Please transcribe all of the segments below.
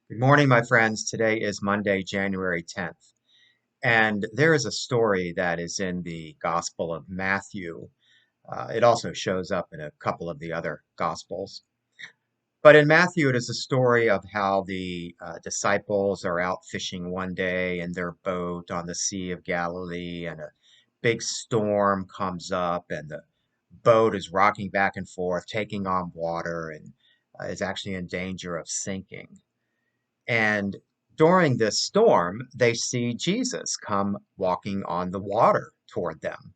Good morning, my friends. Today is Monday, January 10th, and there is a story that is in the Gospel of Matthew. It also shows up in a couple of the other Gospels. But in Matthew, it is a story of how the disciples are out fishing one day in their boat on the Sea of Galilee, and a big storm comes up, and the boat is rocking back and forth, taking on water, and is actually in danger of sinking. And during this storm, they see Jesus come walking on the water toward them.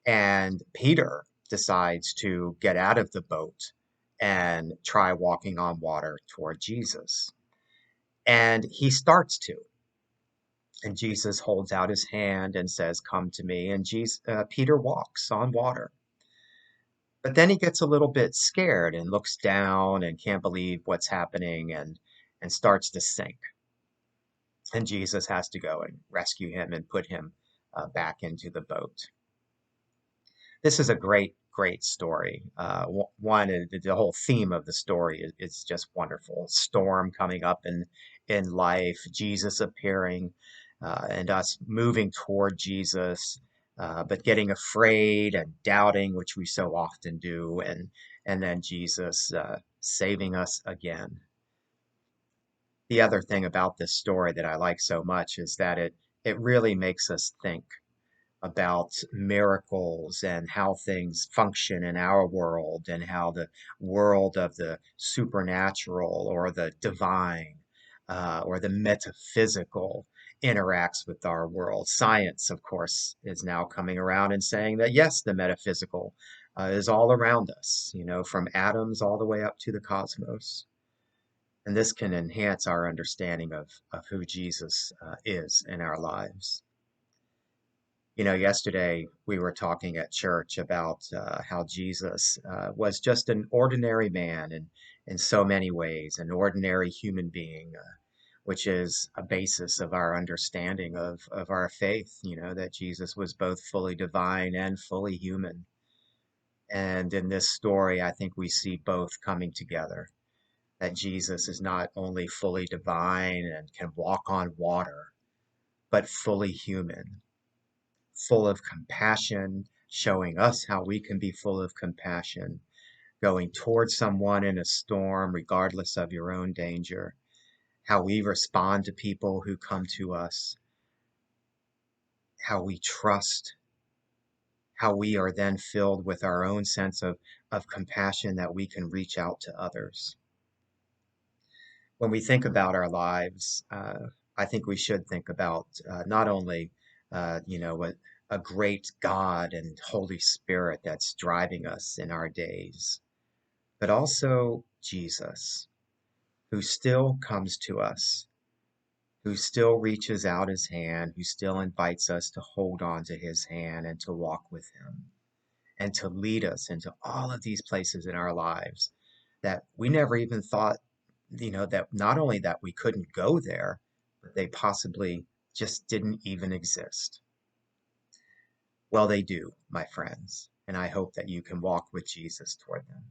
And Peter decides to get out of the boat and try walking on water toward Jesus. And he starts to. And Jesus holds out his hand and says, "Come to me." And Peter walks on water. But then he gets a little bit scared and looks down and can't believe what's happening and starts to sink. And Jesus has to go and rescue him and put him back into the boat. This is a great, great story. The whole theme of the story is just wonderful. Storm coming up in life, Jesus appearing, and us moving toward Jesus, but getting afraid and doubting, which we so often do, and then Jesus saving us again. The other thing about this story that I like so much is that it really makes us think about miracles and how things function in our world and how the world of the supernatural or the divine or the metaphysical interacts with our world. Science, of course, is now coming around and saying that yes, the metaphysical is all around us, from atoms all the way up to the cosmos. And this can enhance our understanding of who Jesus is in our lives. Yesterday we were talking at church about how Jesus was just an ordinary man in so many ways, an ordinary human being, which is a basis of our understanding of our faith, that Jesus was both fully divine and fully human. And in this story, I think we see both coming together, that Jesus is not only fully divine and can walk on water, but fully human, full of compassion, showing us how we can be full of compassion, going towards someone in a storm, regardless of your own danger, how we respond to people who come to us, how we trust, how we are then filled with our own sense of compassion that we can reach out to others. When we think about our lives, I think we should think about not only, a great God and Holy Spirit that's driving us in our days, but also Jesus, who still comes to us, who still reaches out his hand, who still invites us to hold on to his hand and to walk with him and to lead us into all of these places in our lives that we never even thought, that not only that we couldn't go there, but they possibly just didn't even exist. Well, they do, my friends, and I hope that you can walk with Jesus toward them.